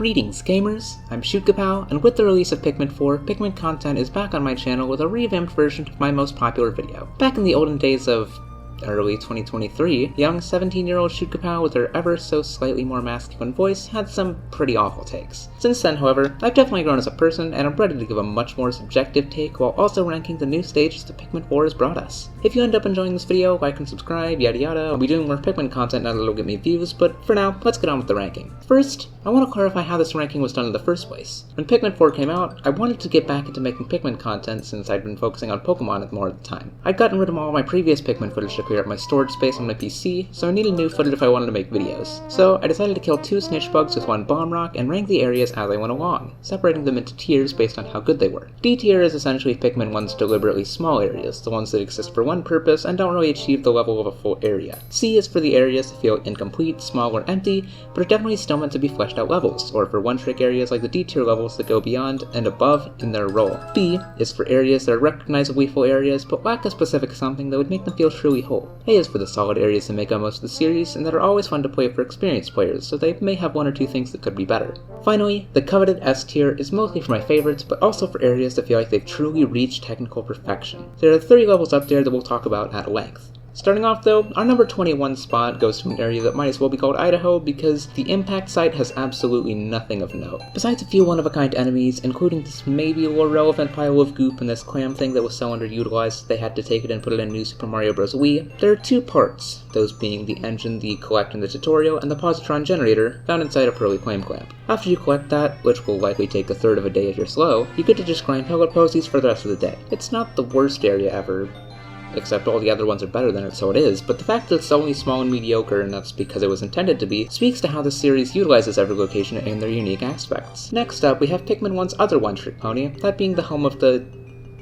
Greetings gamers, I'm Shootkapow, and with the release of Pikmin 4, Pikmin content is back on my channel with a revamped version of my most popular video. Back in the olden days of early 2023, young 17-year-old Shootkapow with her ever so slightly more masculine voice had some pretty awful takes. Since then, however, I've definitely grown as a person, and I'm ready to give a much more subjective take while also ranking the new stages that Pikmin 4 has brought us. If you end up enjoying this video, like and subscribe, yada yada. I'll be doing more Pikmin content now that it'll get me views, but for now, let's get on with the ranking. First, I want to clarify how this ranking was done in the first place. When Pikmin 4 came out, I wanted to get back into making Pikmin content since I'd been focusing on Pokemon more at the time. I'd gotten rid of all my previous Pikmin footage to clear up my storage space on my PC, so I needed new footage if I wanted to make videos. So I decided to kill 2 snitch bugs with 1 bomb rock and rank the areas as I went along, separating them into tiers based on how good they were. D tier is essentially Pikmin 1's deliberately small areas, the ones that exist for one purpose and don't really achieve the level of a full area. C is for the areas that feel incomplete, small, or empty, but are definitely still meant to be fleshed out levels, or for one-trick areas like the D tier levels that go beyond and above in their role. B is for areas that are recognizably full areas, but lack a specific something that would make them feel truly whole. A is for the solid areas that make up most of the series, and that are always fun to play for experienced players, so they may have 1 or 2 things that could be better. Finally, the coveted S tier is mostly for my favorites, but also for areas that feel like they've truly reached technical perfection. There are 30 levels up there that we'll talk about at length. Starting off though, our number 21 spot goes to an area that might as well be called Idaho because the impact site has absolutely nothing of note. Besides a few one-of-a-kind enemies, including this maybe more relevant pile of goop and this clam thing that was so underutilized they had to take it and put it in New Super Mario Bros. Wii, there are 2 parts, those being the engine the collect in the tutorial and the positron generator found inside a Pearly Flame Clamp. After you collect that, which will likely take a third of a day if you're slow, you get to just grind Pillar Posies for the rest of the day. It's not the worst area ever, except all the other ones are better than it, so it is, but the fact that it's only small and mediocre, and that's because it was intended to be, speaks to how the series utilizes every location in their unique aspects. Next up, we have Pikmin 1's other one-trick pony, that being the home of the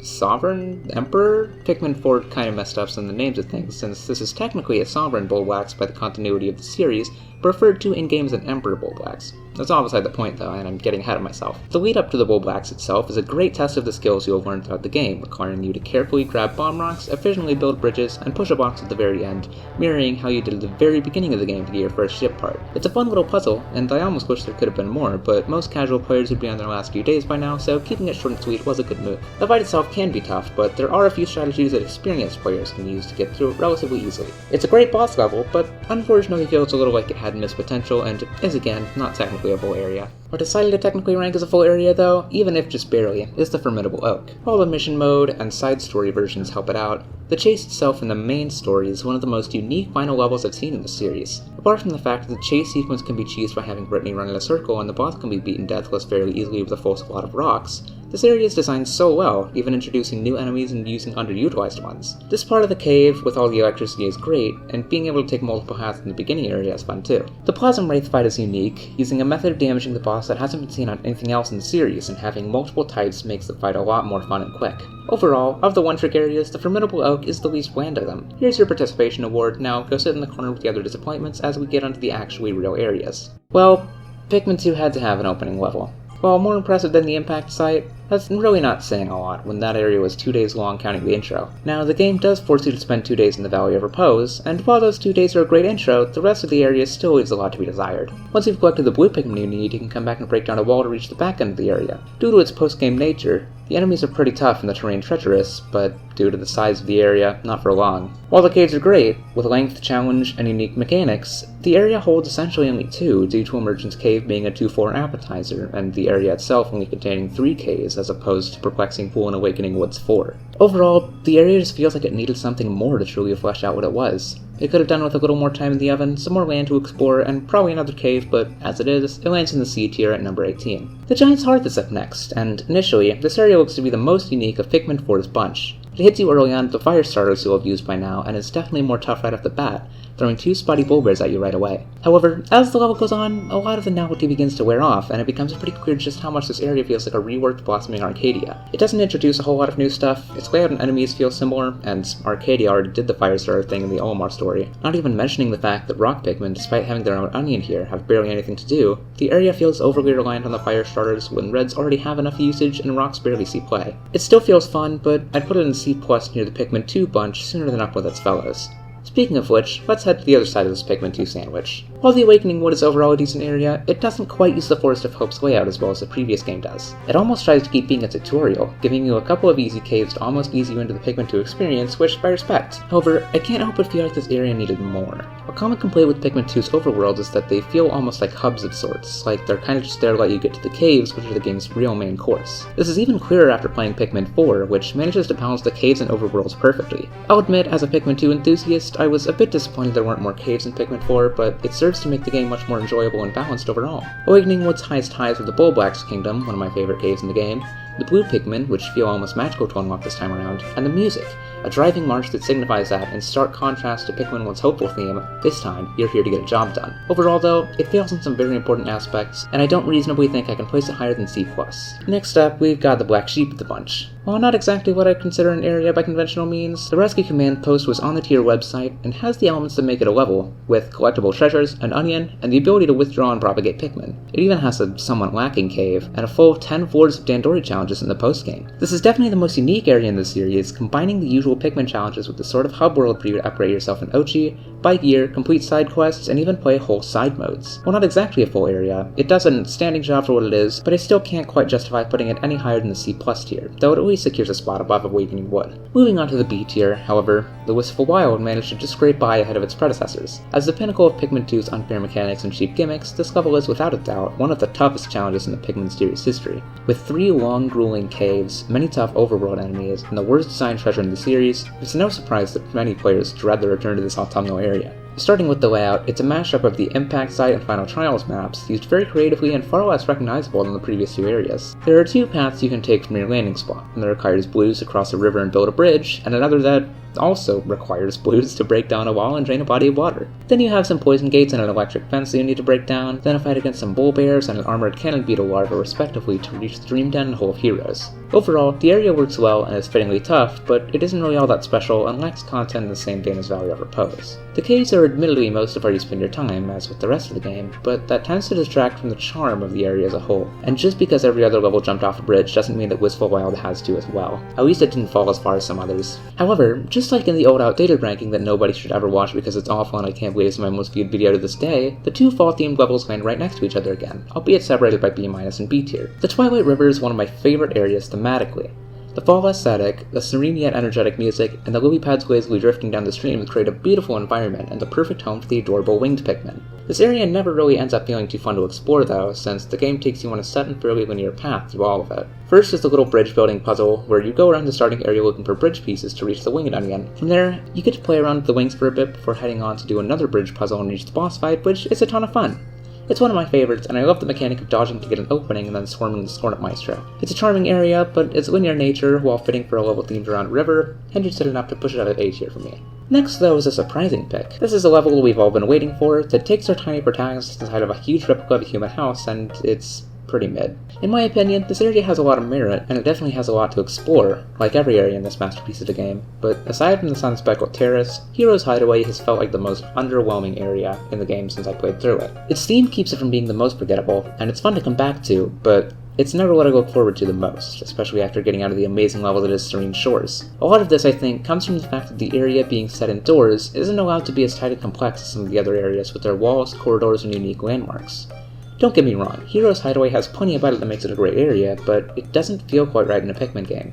Sovereign Emperor? Pikmin 4 kind of messed up some of the names of things, since this is technically a Sovereign Bullwax by the continuity of the series, but referred to in-game as an Emperor Bullwax. That's all beside the point though, and I'm getting ahead of myself. The lead up to the Bullwax itself is a great test of the skills you'll learn throughout the game, requiring you to carefully grab bomb rocks, efficiently build bridges, and push a box at the very end, mirroring how you did at the very beginning of the game to get your first ship part. It's a fun little puzzle, and I almost wish there could have been more, but most casual players would be on their last few days by now, so keeping it short and sweet was a good move. The fight itself can be tough, but there are a few strategies that experienced players can use to get through it relatively easily. It's a great boss level, but unfortunately feels a little like it had missed potential, and is again, not technically a full area. What decided to technically rank as a full area though, even if just barely, is the Formidable Oak. While the mission mode and side story versions help it out, the chase itself in the main story is one of the most unique final levels I've seen in the series. Apart from the fact that the chase sequence can be cheesed by having Brittany run in a circle and the boss can be beaten deathless fairly easily with a full squad of rocks, this area is designed so well, even introducing new enemies and using underutilized ones. This part of the cave with all the electricity is great, and being able to take multiple paths in the beginning area is fun too. The Plasm Wraith fight is unique, using a method of damaging the boss that hasn't been seen on anything else in the series, and having multiple types makes the fight a lot more fun and quick. Overall, of the one-trick areas, the Formidable Oak is the least bland of them. Here's your participation award, now go sit in the corner with the other disappointments as we get onto the actually real areas. Well, Pikmin 2 had to have an opening level. While more impressive than the impact site, that's really not saying a lot when that area was 2 days long counting the intro. Now, the game does force you to spend 2 days in the Valley of Repose, and while those 2 days are a great intro, the rest of the area still leaves a lot to be desired. Once you've collected the blue Pikmin you need, you can come back and break down a wall to reach the back end of the area. Due to its post-game nature, the enemies are pretty tough and the terrain treacherous, but due to the size of the area, not for long. While the caves are great, with length, challenge, and unique mechanics, the area holds essentially only 2 due to Emergence Cave being a 2-floor appetizer, and the area itself only containing 3 caves as opposed to Perplexing Pool and Awakening Woods 4. Overall, the area just feels like it needed something more to truly flesh out what it was. It could have done with a little more time in the oven, some more land to explore, and probably another cave, but as it is, it lands in the C tier at number 18. The Giant's Hearth is up next, and initially, this area looks to be the most unique of Pikmin 4's bunch. It hits you early on with the fire starters you'll have used by now, and is definitely more tough right off the bat, throwing 2 spotty bullbears at you right away. However, as the level goes on, a lot of the novelty begins to wear off, and it becomes pretty clear just how much this area feels like a reworked blossoming Arcadia. It doesn't introduce a whole lot of new stuff, its layout and enemies feel similar, and Arcadia already did the fire starter thing in the Olimar story. Not even mentioning the fact that rock Pikmin, despite having their own onion here, have barely anything to do, the area feels overly reliant on the fire starters when reds already have enough usage and rocks barely see play. It still feels fun, but I'd put it in C+ near the Pikmin 2 bunch sooner than up with its fellows. Speaking of which, let's head to the other side of this Pikmin 2 sandwich. While the Awakening Wood is overall a decent area, it doesn't quite use the Forest of Hope's layout as well as the previous game does. It almost tries to keep being a tutorial, giving you a couple of easy caves to almost ease you into the Pikmin 2 experience, which I respect. However, I can't help but feel like this area needed more. A common complaint with Pikmin 2's overworld is that they feel almost like hubs of sorts, like they're kind of just there to let you get to the caves, which are the game's real main course. This is even clearer after playing Pikmin 4, which manages to balance the caves and overworlds perfectly. I'll admit, as a Pikmin 2 enthusiast, I was a bit disappointed there weren't more caves in Pikmin 4, but it serves to make the game much more enjoyable and balanced overall. Awakening Wood's highest highs with the Bulblax Kingdom, one of my favorite caves in the game, the blue Pikmin, which feel almost magical to unlock this time around, and the music, a driving march that signifies that, in stark contrast to Pikmin 1's hopeful theme, this time, you're here to get a job done. Overall though, it fails in some very important aspects, and I don't reasonably think I can place it higher than C+. Next up, we've got the black sheep of the bunch. While not exactly what I'd consider an area by conventional means, the Rescue Command post was on the tier website and has the elements that make it a level, with collectible treasures, an onion, and the ability to withdraw and propagate Pikmin. It even has a somewhat lacking cave, and a full 10 floors of Dandori challenges in the post-game. This is definitely the most unique area in the series, combining the usual Pikmin challenges with the sort of hub world for you to upgrade yourself in Ochi, buy gear, complete side quests, and even play whole side modes. While not exactly a full area, it does a standing job for what it is, but I still can't quite justify putting it any higher than the C+ tier, though it at least secures a spot above Awakening Wood. Moving on to the B tier, however, the Wistful Wild managed to just scrape by ahead of its predecessors. As the pinnacle of Pikmin 2's unfair mechanics and cheap gimmicks, this level is without a doubt one of the toughest challenges in the Pikmin series history. With 3 long, grueling caves, many tough overworld enemies, and the worst designed treasure in the series, it's no surprise that many players dread the return to this autumnal area. Starting with the layout, it's a mashup of the Impact Site and Final Trials maps, used very creatively and far less recognizable than the previous 2 areas. There are 2 paths you can take from your landing spot, one that requires blues to cross a river and build a bridge, and another that also requires blues to break down a wall and drain a body of water. Then you have some poison gates and an electric fence that you need to break down, then a fight against some bull bears and an armored cannon beetle larva respectively to reach the Dream Den and Hole of Heroes. Overall, the area works well and is fittingly tough, but it isn't really all that special and lacks content in the same vein as Valley of Repose. The caves are admittedly most of where you spend your time, as with the rest of the game, but that tends to distract from the charm of the area as a whole. And just because every other level jumped off a bridge doesn't mean that Wistful Wild has to as well. At least it didn't fall as far as some others. However, just like in the old outdated ranking that nobody should ever watch because it's awful and I can't believe it's my most viewed video to this day, the 2 fall-themed levels land right next to each other again, albeit separated by B- and B tier. The Twilight River is one of my favorite areas thematically. The fall aesthetic, the serene yet energetic music, and the lily pads lazily drifting down the stream create a beautiful environment and the perfect home for the adorable winged Pikmin. This area never really ends up feeling too fun to explore though, since the game takes you on a set and fairly linear path through all of it. First is the little bridge building puzzle, where you go around the starting area looking for bridge pieces to reach the winged onion. From there, you get to play around with the wings for a bit before heading on to do another bridge puzzle and reach the boss fight, which is a ton of fun. It's one of my favorites, and I love the mechanic of dodging to get an opening and then swarming the Scornet Maestro. It's a charming area, but its linear nature, while fitting for a level themed around a river, hinders it enough to push it out of A tier for me. Next, though, is a surprising pick. This is a level we've all been waiting for, that takes our tiny protagonist inside of a huge replica of a human house, and it's pretty mid. In my opinion, this area has a lot of merit, and it definitely has a lot to explore, like every area in this masterpiece of the game, but aside from the Sun-Speckled Terrace, Hero's Hideaway has felt like the most underwhelming area in the game since I played through it. Its theme keeps it from being the most forgettable, and it's fun to come back to, but it's never what I look forward to the most, especially after getting out of the amazing level that is Serene Shores. A lot of this, I think, comes from the fact that the area being set indoors isn't allowed to be as tight and complex as some of the other areas with their walls, corridors, and unique landmarks. Don't get me wrong, Hero's Hideaway has plenty about it that makes it a great area, but it doesn't feel quite right in a Pikmin game.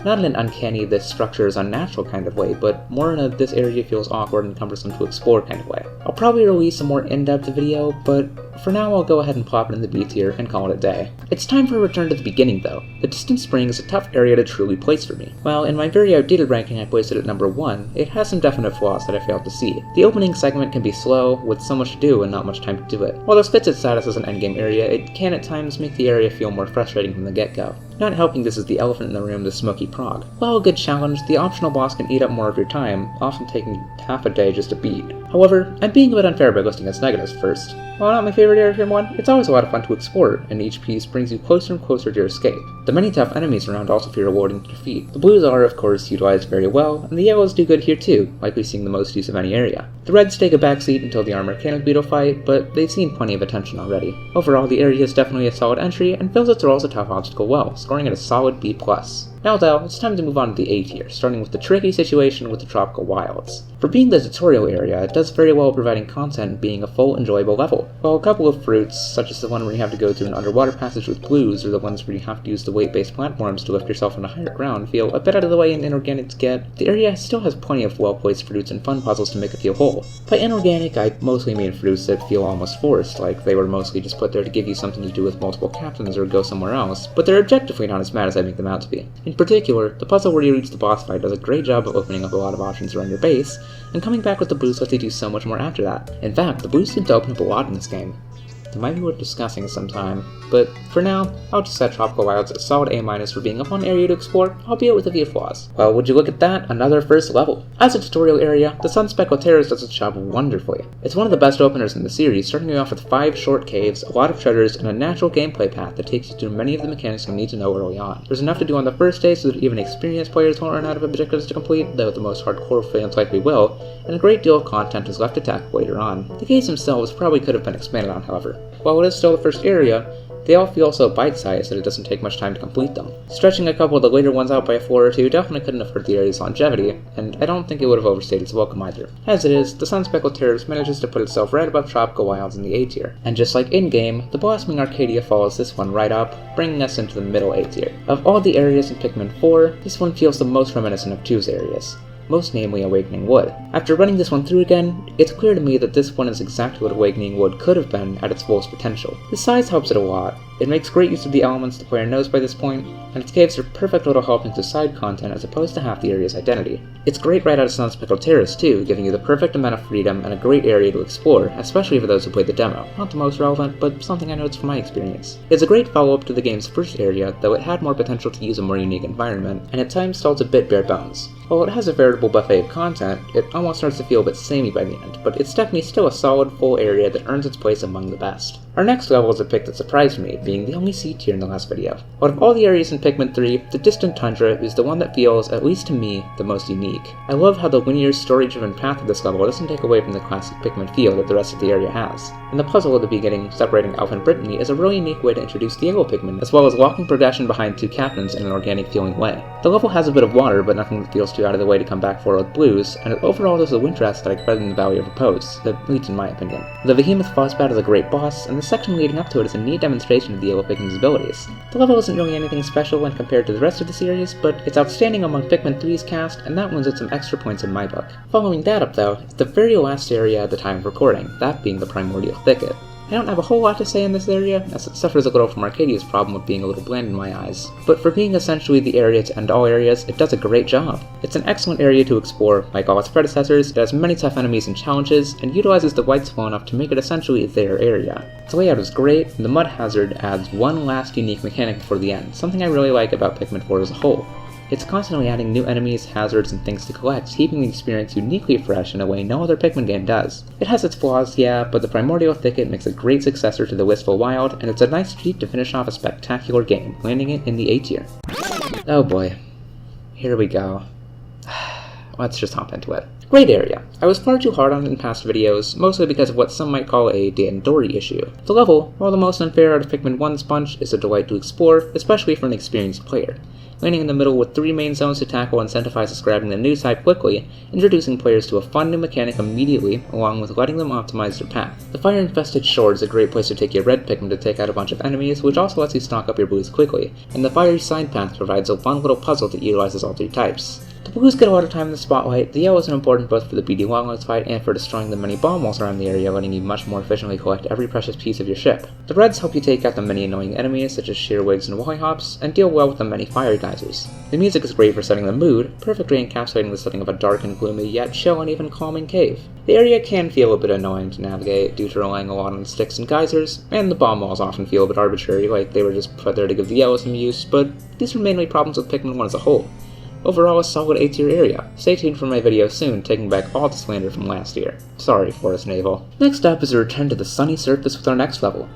Not in an uncanny, this structure is unnatural kind of way, but more in a this area feels awkward and cumbersome to explore kind of way. I'll probably release a more in-depth video, but for now I'll go ahead and plop it in the B tier and call it a day. It's time for a return to the beginning though. The Distant Spring is a tough area to truly place for me. While in my very outdated ranking I placed it at number 1, it has some definite flaws that I failed to see. The opening segment can be slow, with so much to do and not much time to do it. While this fits its status as an endgame area, it can at times make the area feel more frustrating from the get-go. Not helping this is the elephant in the room, the Smoky Prog. While a good challenge, the optional boss can eat up more of your time, often taking half a day just to beat. However, I'm being a bit unfair by listing its negatives first. While not my favorite area from one, it's always a lot of fun to explore, and each piece brings you closer and closer to your escape. The many tough enemies around also feel rewarding to defeat. The blues are, of course, utilized very well, and the yellows do good here too, likely seeing the most use of any area. The reds take a backseat until the armored cannon beetle fight, but they've seen plenty of attention already. Overall, the area is definitely a solid entry, and fills its role as a tough obstacle well, scoring at a solid B+. Now though, it's time to move on to the A tier, starting with the tricky situation with the tropical wilds. For being the tutorial area, it does very well providing content and being a full enjoyable level. While a couple of fruits, such as the one where you have to go through an underwater passage with blues, or the ones where you have to use the weight-based platforms to lift yourself on a higher ground, feel a bit out of the way and inorganic to get, the area still has plenty of well-placed fruits and fun puzzles to make it feel whole. By inorganic, I mostly mean fruits that feel almost forced, like they were mostly just put there to give you something to do with multiple captains or go somewhere else, but they're objectively not as bad as I make them out to be. In particular, the puzzle where you reach the boss fight does a great job of opening up a lot of options around your base, and coming back with the boost lets you do so much more after that. In fact, the boost seems to open up a lot in this game. It might be worth discussing sometime, but for now, I'll just set Tropical Wilds a solid A- for being a fun area to explore, albeit with a few flaws. Well, would you look at that, another first level. As a tutorial area, the Sun-Speckled Terrace does its job wonderfully. It's one of the best openers in the series, starting you off with 5 short caves, a lot of treasures, and a natural gameplay path that takes you through many of the mechanics you'll need to know early on. There's enough to do on the first day so that even experienced players won't run out of objectives to complete, though the most hardcore fans likely will, and a great deal of content is left to tackle later on. The caves themselves probably could have been expanded on, however. While it is still the first area, they all feel so bite-sized that it doesn't take much time to complete them. Stretching a couple of the later ones out by a floor or two definitely couldn't have hurt the area's longevity, and I don't think it would have overstayed its welcome either. As it is, the Sun-Speckled Terrace manages to put itself right above Tropical Wilds in the A tier, and just like in-game, the blossoming Arcadia follows this one right up, bringing us into the middle A tier. Of all the areas in Pikmin 4, this one feels the most reminiscent of 2's areas, most namely Awakening Wood. After running this one through again, it's clear to me that this one is exactly what Awakening Wood could have been at its fullest potential. The size helps it a lot. It makes great use of the elements the player knows by this point, and its caves are perfect little helpings of side content as opposed to half the area's identity. It's great right out of Sun-Speckled Terrace too, giving you the perfect amount of freedom and a great area to explore, especially for those who played the demo. Not the most relevant, but something I noticed from my experience. It's a great follow-up to the game's first area, though it had more potential to use a more unique environment, and at times felt a bit bare bones. While it has a veritable buffet of content, it almost starts to feel a bit samey by the end, but it's definitely still a solid, full area that earns its place among the best. Our next level is a pick that surprised me, being the only C tier in the last video. Out of all the areas in Pikmin 3, the distant Tundra is the one that feels, at least to me, the most unique. I love how the linear, story-driven path of this level doesn't take away from the classic Pikmin feel that the rest of the area has. And the puzzle at the beginning, separating Elf and Brittany, is a really unique way to introduce the yellow Pikmin, as well as walking progression behind 2 captains in an organic-feeling way. The level has a bit of water, but nothing that feels too out of the way to come back for with blues, and it overall does a winter aesthetic better than the Valley of Repose, at least in my opinion. The Behemoth Fuzzbat is a great boss, and the section leading up to it is a neat demonstration of the yellow Pikmin's abilities. The level isn't really anything special when compared to the rest of the series, but it's outstanding among Pikmin 3's cast, and that wins it some extra points in my book. Following that up though, is the very last area at the time of recording, that being the Primordial Thicket. I don't have a whole lot to say in this area, as it suffers a little from Arcadia's problem of being a little bland in my eyes, but for being essentially the area to end all areas, it does a great job. It's an excellent area to explore. Like all its predecessors, it has many tough enemies and challenges, and utilizes the whites well enough to make it essentially their area. Its layout is great, and the mud hazard adds one last unique mechanic before the end, something I really like about Pikmin 4 as a whole. It's constantly adding new enemies, hazards, and things to collect, keeping the experience uniquely fresh in a way no other Pikmin game does. It has its flaws, yeah, but the Primordial Thicket makes a great successor to the Wistful Wild, and it's a nice treat to finish off a spectacular game, landing it in the A tier. Oh boy. Here we go. Let's just hop into it. Great area. I was far too hard on it in past videos, mostly because of what some might call a Dan Dory issue. The level, while the most unfair out of Pikmin 1's bunch, is a delight to explore, especially for an experienced player. Landing in the middle with 3 main zones to tackle incentivizes grabbing the new side quickly, introducing players to a fun new mechanic immediately, along with letting them optimize their path. The fire-infested shore is a great place to take your red Pikmin to take out a bunch of enemies, which also lets you stock up your blues quickly, and the fiery side path provides a fun little puzzle that utilizes all 3 types. The blues get a lot of time in the spotlight, the yellows are important both for the BD Wildlands fight and for destroying the many bomb walls around the area, letting you much more efficiently collect every precious piece of your ship. The reds help you take out the many annoying enemies such as shearwigs and wallyhops, and deal well with the many fire geysers. The music is great for setting the mood, perfectly encapsulating the setting of a dark and gloomy yet chill and even calming cave. The area can feel a bit annoying to navigate due to relying a lot on sticks and geysers, and the bomb walls often feel a bit arbitrary, like they were just put there to give the yellows some use, but these are mainly problems with Pikmin 1 as a whole. Overall, a solid A tier area. Stay tuned for my video soon, taking back all the slander from last year. Sorry, Forest Navel. Next up is a return to the sunny surface with our next level.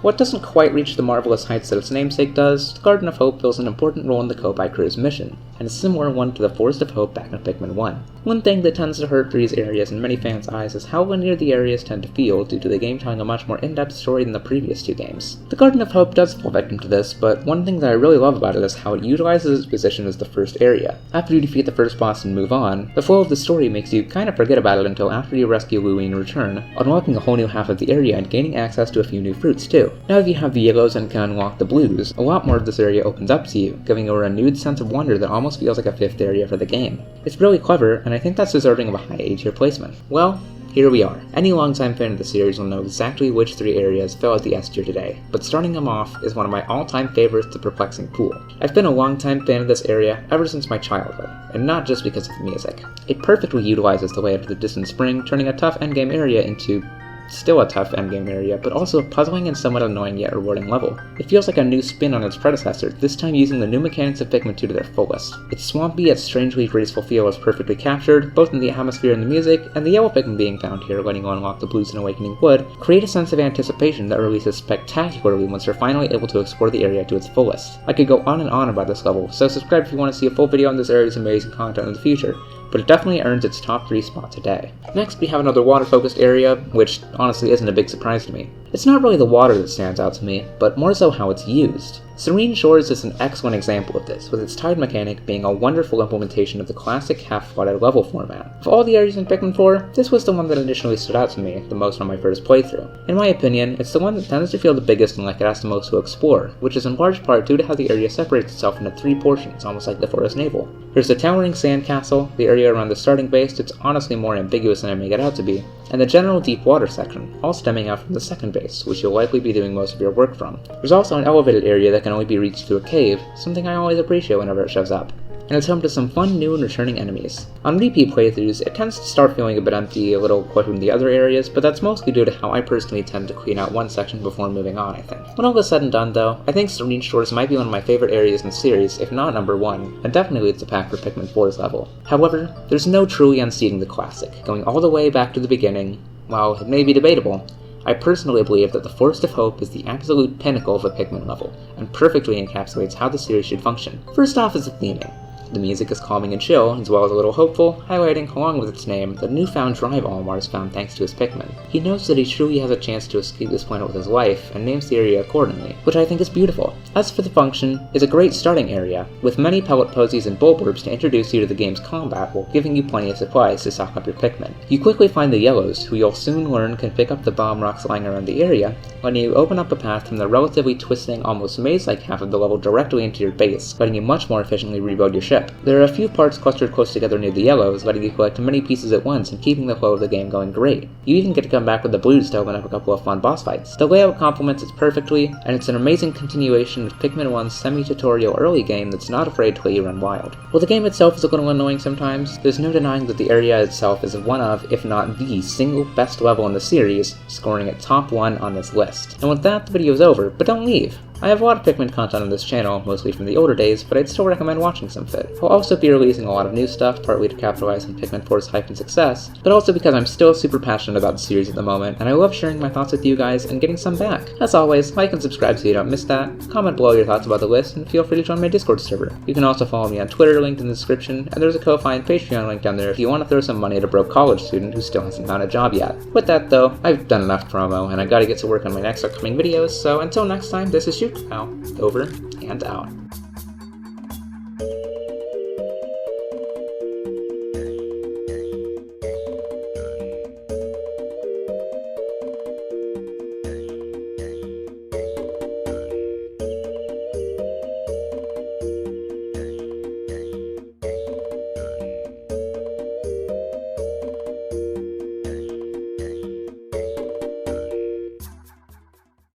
what doesn't quite reach the marvelous heights that its namesake does, the Garden of Hope fills an important role in the Copi crew's mission, and a similar one to the Forest of Hope back in Pikmin 1. One thing that tends to hurt these areas in many fans' eyes is how linear the areas tend to feel due to the game telling a much more in-depth story than the previous two games. The Garden of Hope does fall victim to this, but one thing that I really love about it is how it utilizes its position as the first area. After you defeat the first boss and move on, the flow of the story makes you kind of forget about it until after you rescue Louie and return, unlocking a whole new half of the area and gaining access to a few new fruits too. Now that you have the yellows and can unlock the blues, a lot more of this area opens up to you, giving you a renewed sense of wonder that almost feels like a fifth area for the game. It's really clever, and I think that's deserving of a high A tier placement. Well, here we are. Any longtime fan of the series will know exactly which three areas fell at the S tier today, but starting them off is one of my all-time favorites, the Perplexing Pool. I've been a longtime fan of this area ever since my childhood, and not just because of the music. It perfectly utilizes the layout of the distant spring, turning a tough endgame area into still a tough endgame area, but also a puzzling and somewhat annoying yet rewarding level. It feels like a new spin on its predecessor, this time using the new mechanics of Pikmin 2 to their fullest. Its swampy yet strangely graceful feel is perfectly captured, both in the atmosphere and the music, and the yellow Pikmin being found here, letting you unlock the blues and awakening wood, create a sense of anticipation that releases spectacularly once you're finally able to explore the area to its fullest. I could go on and on about this level, so subscribe if you want to see a full video on this area's amazing content in the future, but it definitely earns its top 3 spot today. Next, we have another water-focused area, which honestly isn't a big surprise to me. It's not really the water that stands out to me, but more so how it's used. Serene Shores is an excellent example of this, with its tide mechanic being a wonderful implementation of the classic half-flooded level format. Of all the areas in Pikmin 4, this was the one that initially stood out to me the most on my first playthrough. In my opinion, it's the one that tends to feel the biggest and like it has the most to explore, which is in large part due to how the area separates itself into 3 portions, almost like the Forest Navel. There's the towering sandcastle, the area around the starting base that's honestly more ambiguous than I make it out to be, and the general deep water section, all stemming out from the second base, which you'll likely be doing most of your work from. There's also an elevated area that can only be reached through a cave, something I always appreciate whenever it shows up. And it's home to some fun new and returning enemies. On repeat playthroughs, it tends to start feeling a bit empty, a little quicker than the other areas, but that's mostly due to how I personally tend to clean out one section before moving on, I think. When all is said and done though, I think Serene Shores might be one of my favorite areas in the series, if not number 1, and definitely leads the pack for Pikmin 4's level. However, there's no truly unseating the classic, going all the way back to the beginning. While it may be debatable, I personally believe that the Forest of Hope is the absolute pinnacle of a Pikmin level, and perfectly encapsulates how the series should function. First off is the theming. The music is calming and chill, as well as a little hopeful, highlighting, along with its name, the newfound drive Olimar's found thanks to his Pikmin. He knows that he truly has a chance to escape this planet with his life, and names the area accordingly, which I think is beautiful. As for the function, it's a great starting area, with many pellet posies and bulbs to introduce you to the game's combat while giving you plenty of supplies to stock up your Pikmin. You quickly find the yellows, who you'll soon learn can pick up the bomb rocks lying around the area, letting you open up a path from the relatively twisting, almost maze-like half of the level directly into your base, letting you much more efficiently rebuild your ship. There are a few parts clustered close together near the yellows, letting you collect many pieces at once and keeping the flow of the game going great. You even get to come back with the blues to open up a couple of fun boss fights. The layout complements it perfectly, and it's an amazing continuation of Pikmin 1's semi-tutorial early game that's not afraid to let you run wild. While the game itself is a little annoying sometimes, there's no denying that the area itself is one of, if not the single best level in the series, scoring at top 1 on this list. And with that, the video's over, but don't leave! I have a lot of Pikmin content on this channel, mostly from the older days, but I'd still recommend watching some of it. I'll also be releasing a lot of new stuff, partly to capitalize on Pikmin 4's hype and success, but also because I'm still super passionate about the series at the moment, and I love sharing my thoughts with you guys and getting some back. As always, like and subscribe so you don't miss that, comment below your thoughts about the list, and feel free to join my Discord server. You can also follow me on Twitter, linked in the description, and there's a Ko-Fi and Patreon link down there if you want to throw some money at a broke college student who still hasn't found a job yet. With that though, I've done enough promo, and I gotta get to work on my next upcoming videos, so until next time, this is Shoot Now. Over and out.